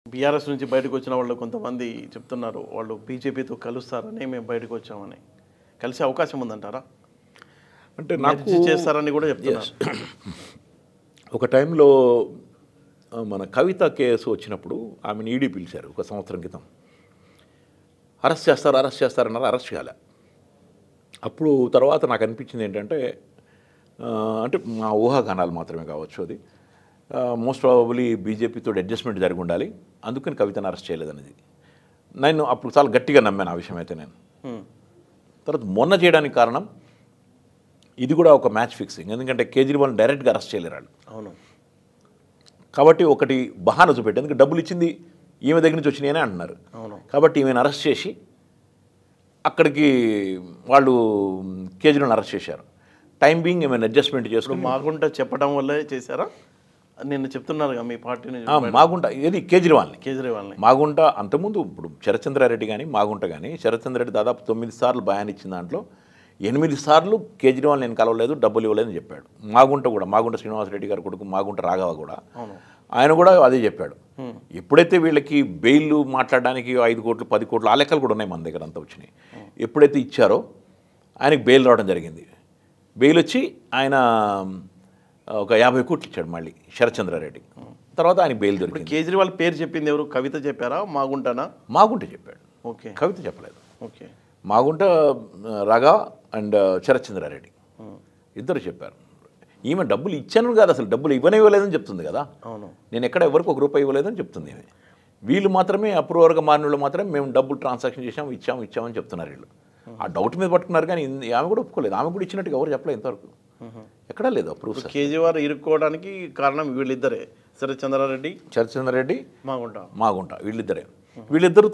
BRS నుంచి బయటకు వచ్చిన వాళ్ళు కొంతమంది చెప్తున్నారు వాళ్ళు బీజేపీతో కలుస్తారని మేము బయటకు వచ్చామని. కలిసే అవకాశం ఉందంటారా? అంటే నాకు మెర్జ్ చేస్తారని కూడా చెప్తున్నారు. ఒక టైంలో మన కవిత కేసు వచ్చినప్పుడు ఆమెను ఈడీ పిలిచారు ఒక సంవత్సరం క్రితం. అరెస్ట్ చేస్తారన్నారు, అరెస్ట్ చేయాలి. అప్పుడు తర్వాత నాకు అనిపించింది ఏంటంటే, అంటే మా ఊహాగానాలు మాత్రమే కావచ్చు, అది మోస్ట్ ప్రాబబ్లీ బీజేపీతో అడ్జస్ట్మెంట్ జరిగి ఉండాలి, అందుకని కవితను అరెస్ట్ చేయలేదనేది నేను అప్పుడు చాలా గట్టిగా నమ్మాను. ఆ విషయం అయితే నేను తర్వాత మొన్న చేయడానికి కారణం ఇది కూడా ఒక మ్యాచ్ ఫిక్సింగ్. ఎందుకంటే కేజ్రీవాల్ని డైరెక్ట్గా అరెస్ట్ చేయలేరు వాళ్ళు. అవును. కాబట్టి ఒకటి బహానా చూపెట్టి, ఎందుకంటే డబ్బులు ఇచ్చింది ఈమె దగ్గర నుంచి వచ్చినాయనే అంటున్నారు. అవును. కాబట్టి ఈమెను అరెస్ట్ చేసి అక్కడికి వాళ్ళు కేజ్రీవాల్ని అరెస్ట్ చేశారు. టైం బీయింగ్ ఏమైనా అడ్జస్ట్మెంట్ చేసుకుని మాగుంట చెప్పడం వల్లే చేశారా? నిన్న చెప్తున్నారు మీ పార్టీని మాగుంట ఏది కేజ్రీవాల్ని మాగుంట అంతకుముందు ఇప్పుడు శరత్చంద్రారెడ్డి కానీ మాగుంట కానీ శరత్చంద్రారెడ్డి దాదాపు 9 సార్లు బయాన్ ఇచ్చిన దాంట్లో 8 సార్లు కేజ్రీవాల్ నేను కలవలేదు, డబ్బులు ఇవ్వలేదని చెప్పాడు. మాగుంట శ్రీనివాసరెడ్డి గారి కొడుకు మాగుంట రాఘవ కూడా ఆయన కూడా అదే చెప్పాడు. ఎప్పుడైతే వీళ్ళకి బెయిల్ మాట్లాడడానికి 5 కోట్లు 10 కోట్లు ఆ లెక్కలు కూడా ఉన్నాయి మన దగ్గర అంతా వచ్చినాయి. ఎప్పుడైతే ఇచ్చారో ఆయనకి బెయిల్ రావడం జరిగింది. బెయిల్ వచ్చి ఆయన ఒక 50 కోట్లు ఇచ్చాడు మళ్ళీ శరత్చంద్రారెడ్డి. తర్వాత ఆయన బెయిల్ దొరికింది. కేజ్రీవాల్ పేరు చెప్పింది ఎవరు? కవిత చెప్పారా, మాగుంటనా? మాగుంట చెప్పాడు, ఓకే. కవిత చెప్పలేదు. ఓకే. మాగుంట రాఘవ అండ్ శరత్చంద్రారెడ్డి ఇద్దరు చెప్పారు. ఈమె డబ్బులు ఇచ్చాను కాదు, అసలు డబ్బులు ఇవ్వలేదని చెప్తుంది కదా. అవును. నేను ఎక్కడ ఎవరికి ఒక రూపాయి ఇవ్వలేదని చెప్తుంది ఈమె. వీళ్ళు మాత్రమే అప్రూవర్గా మారిన వాళ్ళు మాత్రమే మేము డబ్బులు ట్రాన్సాక్షన్ ఇచ్చామని చెప్తున్నారు వీళ్ళు. ఆ డౌట్ మీద పట్టుకున్నారు కానీ ఆమె కూడా ఒప్పుకోలేదు. ఆమె కూడా ఇచ్చినట్టుగా ఎవరు చెప్పలేదు ఇంతవరకు, ఎక్కడా లేదు అప్రూవ్. కేజ్రీవాల్ ఇరుక్కోవడానికి కారణం వీళ్ళిద్దరే, శరత్చంద్రారెడ్డి మాగుంట వీళ్ళిద్దరు.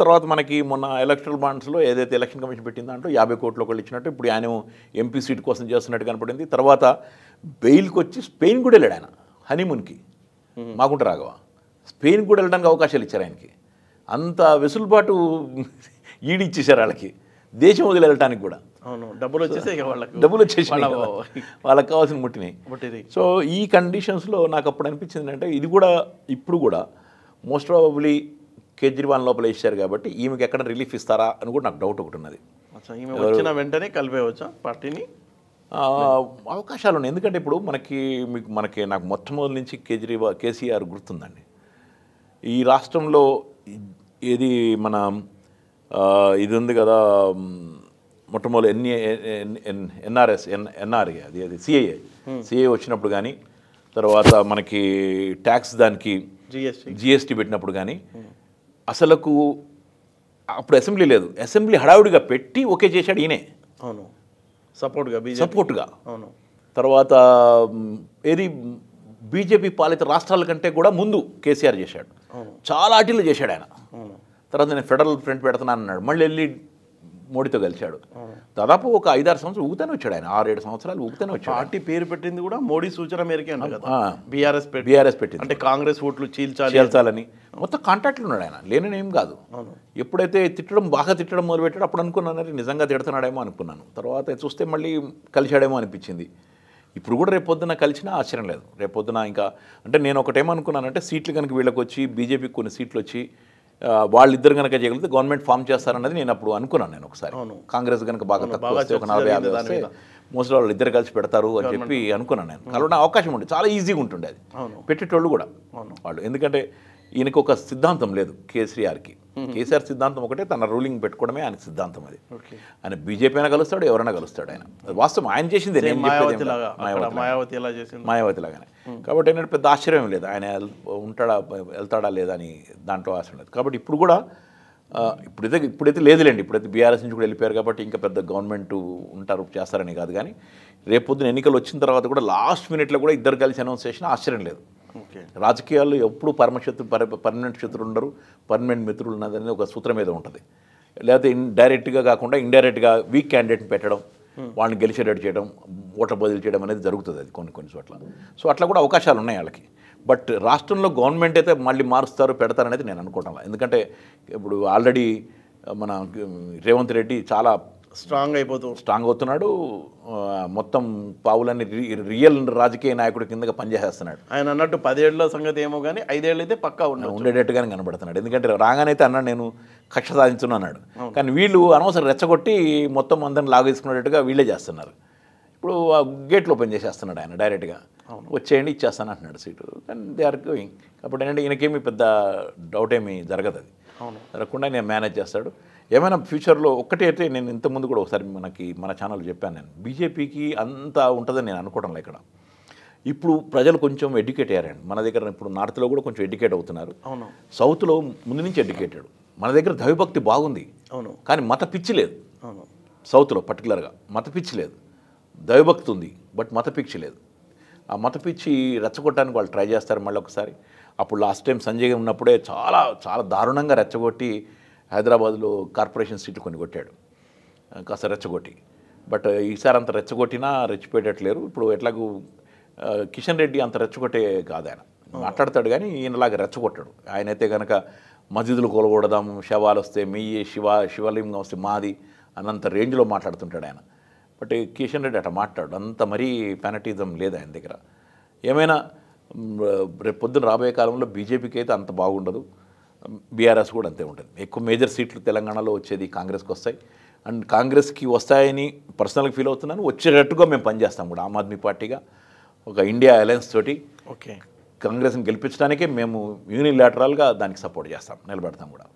తర్వాత మనకి మొన్న ఎలక్ట్రల్ బాండ్స్లో ఏదైతే ఎలక్షన్ కమిషన్ పెట్టిందో దాంట్లో 50 కోట్లు ఒకళ్ళు ఇచ్చినట్టు ఇప్పుడు ఆయన ఎంపీ సీట్ కోసం చేస్తున్నట్టు కనపడింది. తర్వాత బెయిల్కి వచ్చి స్పెయిన్ కూడా వెళ్ళాడు ఆయన హనీమూన్కి. మాగుంట రాఘవ స్పెయిన్ కూడా వెళ్ళడానికి అవకాశాలు ఇచ్చారు ఆయనకి. అంత వెసులుబాటు ఈడీ ఇచ్చేశారు వాళ్ళకి, దేశం వదిలి వెళ్ళటానికి కూడా. అవును, డబ్బులు వచ్చేసి వాళ్ళకి కావాల్సిన ముట్టినాయి. సో ఈ కండిషన్స్లో నాకు అప్పుడు అనిపించింది అంటే ఇది కూడా ఇప్పుడు కూడా మోస్ట్ ప్రాబబ్లీ కేజ్రీవాల్ లోపల వేసారు కాబట్టి ఈమెకి ఎక్కడ రిలీఫ్ ఇస్తారా అని కూడా నాకు డౌట్ ఒకటి ఉన్నది. వచ్చిన వెంటనే కలిపేయవచ్చా పార్టీని? అవకాశాలు ఉన్నాయి. ఎందుకంటే ఇప్పుడు మనకి నాకు మొట్టమొదటి నుంచి కేసీఆర్ గుర్తుందండి. ఈ రాష్ట్రంలో ఏది మన ఇది ఉంది కదా, మొట్టమొదటి ఎన్ఆర్ఏ అది సిఏఏ వచ్చినప్పుడు కానీ, తర్వాత మనకి ట్యాక్స్ దానికి జిఎస్టీ పెట్టినప్పుడు కానీ అసలుకు అప్పుడు అసెంబ్లీ లేదు. అసెంబ్లీ హడావుడిగా పెట్టి ఓకే చేశాడు ఈయనే. అవును, సపోర్ట్గా. అవును. తర్వాత ఏది బీజేపీ పాలిత రాష్ట్రాల కంటే కూడా ముందు కేసీఆర్ చేశాడు. చాలా అటీలు చేశాడు ఆయన. తర్వాత నేను ఫెడరల్ ఫ్రంట్ పెడుతున్నాను అన్నాడు, మళ్ళీ వెళ్ళి మోడీతో కలిశాడు. దాదాపు ఒక 5-6 సంవత్సరాలు ఊగుతూనే వచ్చాడు ఆయన, 6-7 సంవత్సరాలు ఊగుతూనే వచ్చాడు. పార్టీ పేరు పెట్టింది కూడా మోడీ సూచన మేరకే అంట కదా. బీఆర్ఎస్ పెట్టింది అంటే కాంగ్రెస్ ఓట్లు చీల్చాలని మొత్తం కాంటాక్ట్లు ఉన్నాడు ఆయన, లేనని ఏం కాదు. ఎప్పుడైతే బాగా తిట్టడం మొదలుపెట్టాడు అప్పుడు అనుకున్నాను నిజంగా తిడుతున్నాడేమో అనుకున్నాను. తర్వాత చూస్తే మళ్ళీ కలిశాడేమో అనిపించింది. ఇప్పుడు కూడా రేపొద్దున కలిసినా ఆశ్చర్యం లేదు. రేపొద్దున ఇంకా అంటే నేను ఒకటేమనుకున్నానంటే సీట్లు కనుక వీళ్ళకి వచ్చి బీజేపీకి కొన్ని సీట్లు వచ్చి వాళ్ళిద్దరు కనుక చేయగలిగితే గవర్నమెంట్ ఫామ్ చేస్తారన్నది నేను అప్పుడు అనుకున్నాను. నేను ఒకసారి కాంగ్రెస్ కనుక బాగా తక్కువ వస్తే ఒక 40-50 వస్తే మోస్ట్ వాళ్ళు ఇద్దరు కలిసి పెడతారు అని చెప్పి అనుకున్నాను నేను. కలవడం అవకాశం ఉండే, చాలా ఈజీగా ఉంటుండే అది పెట్టేటోళ్ళు కూడా వాళ్ళు. ఎందుకంటే ఈయనకి ఒక సిద్ధాంతం లేదు కేసీఆర్ సిద్ధాంతం ఒకటే, తన రూలింగ్ పెట్టుకోవడమే ఆయన సిద్ధాంతం. అది ఆయన బీజేపీ అయినా కలుస్తాడు, ఎవరైనా కలుస్తాడు. ఆయన వాస్తవం ఆయన చేసింది మాయావతి లాగానే. కాబట్టి ఏంటంటే పెద్ద ఆశ్చర్యం లేదు, ఆయన వెళ్తాడా లేదా అని దాంట్లో ఆశ్చర్యం లేదు. కాబట్టి ఇప్పుడు కూడా ఇప్పుడైతే లేదులేండి, ఇప్పుడైతే బీఆర్ఎస్ నుంచి కూడా వెళ్ళిపోయారు కాబట్టి ఇంకా పెద్ద గవర్నమెంట్ చేస్తారని కాదు. కానీ రేపొద్దున ఎన్నికలు వచ్చిన తర్వాత కూడా లాస్ట్ మినిట్లో కూడా ఇద్దరు కలిసి అనౌన్స్ చేసినా ఆశ్చర్యం లేదు. రాజకీయాల్లో ఎప్పుడు పర్మనెంట్ శత్రులు ఉండరు, పర్మనెంట్ మిత్రులు ఉన్నదనేది ఒక సూత్రం మీద ఉంటుంది. లేకపోతే డైరెక్ట్గా కాకుండా ఇండైరెక్ట్గా వీక్ క్యాండిడేట్ని పెట్టడం, వాళ్ళని గెలిచేటట్టు చేయడం, ఓట్ల బదిలీ చేయడం అనేది జరుగుతుంది అది కొన్ని చోట్ల. సో అట్లా కూడా అవకాశాలు ఉన్నాయి వాళ్ళకి. బట్ రాష్ట్రంలో గవర్నమెంట్ అయితే మళ్ళీ మారుస్తారు పెడతారనేది నేను అనుకోవటం. ఎందుకంటే ఇప్పుడు ఆల్రెడీ మన రేవంత్ రెడ్డి చాలా స్ట్రాంగ్ అయిపోతూ స్ట్రాంగ్ అవుతున్నాడు. మొత్తం పావులని రియల్ రాజకీయ నాయకుడి కిందగా పనిచేసేస్తున్నాడు. ఆయన అన్నట్టు 10 ఏళ్ల సంగతి ఏమో కానీ 5 ఏళ్ళు అయితే పక్కా ఉండేటట్టుగానే కనబడుతున్నాడు. ఎందుకంటే రాగానైతే అన్నాడు నేను కక్ష సాధించున్నాడు. కానీ వీళ్ళు అనవసరం రెచ్చగొట్టి మొత్తం అందరిని లాగేసుకునేటట్టుగా వీళ్ళే చేస్తున్నారు. ఇప్పుడు గేట్లు ఓపెన్ చేసేస్తున్నాడు ఆయన డైరెక్ట్గా, వచ్చేయండి ఇచ్చేస్తాను అంటున్నాడు సీటు. కానీ దే ఆర్ గోయింగ్. కాబట్టి ఏంటంటే ఈయనకేమి పెద్ద డౌట్ ఏమి జరగదు. అది జరగకుండా నేను మేనేజ్ చేస్తాడు. ఏమైనా ఫ్యూచర్లో ఒక్కటి అయితే నేను ఇంతకుముందు కూడా ఒకసారి మన ఛానల్ చెప్పాను, నేను బీజేపీకి అంతా ఉంటుందని నేను అనుకోవడంలో ఇక్కడ. ఇప్పుడు ప్రజలు కొంచెం ఎడ్యుకేట్ అయ్యారండి మన దగ్గర. ఇప్పుడు నార్త్లో కూడా కొంచెం ఎడ్యుకేట్ అవుతున్నారు. సౌత్లో ముందు నుంచి ఎడ్యుకేటెడ్. మన దగ్గర దైవభక్తి బాగుంది, కానీ మత పిచ్చి లేదు. సౌత్లో పర్టికులర్గా మత పిచ్చి లేదు, దైవభక్తి ఉంది, బట్ మత పిచ్చి లేదు. ఆ మత పిచ్చి రెచ్చగొట్టడానికి వాళ్ళు ట్రై చేస్తారు మళ్ళీ ఒకసారి. అప్పుడు లాస్ట్ టైం సంజయ్ ఉన్నప్పుడే చాలా చాలా దారుణంగా రెచ్చగొట్టి హైదరాబాద్లో కార్పొరేషన్ సీట్లు కొన్ని కొట్టాడు, కాస్త రెచ్చగొట్టి. బట్ ఈసారి అంత రెచ్చగొట్టినా రెచ్చిపోయేటట్లేరు. ఇప్పుడు ఎట్లాగూ కిషన్ రెడ్డి అంత రెచ్చగొట్టే కాదు, ఆయన మాట్లాడతాడు కానీ ఈయనలాగా రెచ్చగొట్టాడు. ఆయనైతే కనుక మస్జిదులు కూలగొడదాము, శవాలు వస్తే మీయే, శివలింగం వస్తే మాది అన్నంత రేంజ్లో మాట్లాడుతుంటాడు ఆయన. బట్ కిషన్ రెడ్డి అట్లా మాట్లాడు, అంత మరీ ఫ్యానటిజం లేదు ఆయన దగ్గర. ఏమైనా రేపు పొద్దున రాబోయే కాలంలో బీజేపీకి అయితే అంత బాగుండదు, బీఆర్ఎస్ కూడా అంతే ఉంటుంది. ఎక్కువ మేజర్ సీట్లు తెలంగాణలో వచ్చేది కాంగ్రెస్కి వస్తాయి. అండ్ కాంగ్రెస్కి వస్తాయని పర్సనల్గా ఫీల్ అవుతున్నాను. వచ్చేటట్టుగా మేము పనిచేస్తాం కూడా ఆమ్ ఆద్మీ పార్టీగా, ఒక ఇండియా అలయన్స్ తోటి కాంగ్రెస్ని గెలిపించడానికే మేము యూనిలాటరల్గా దానికి సపోర్ట్ చేస్తాం, నిలబెడతాం కూడా.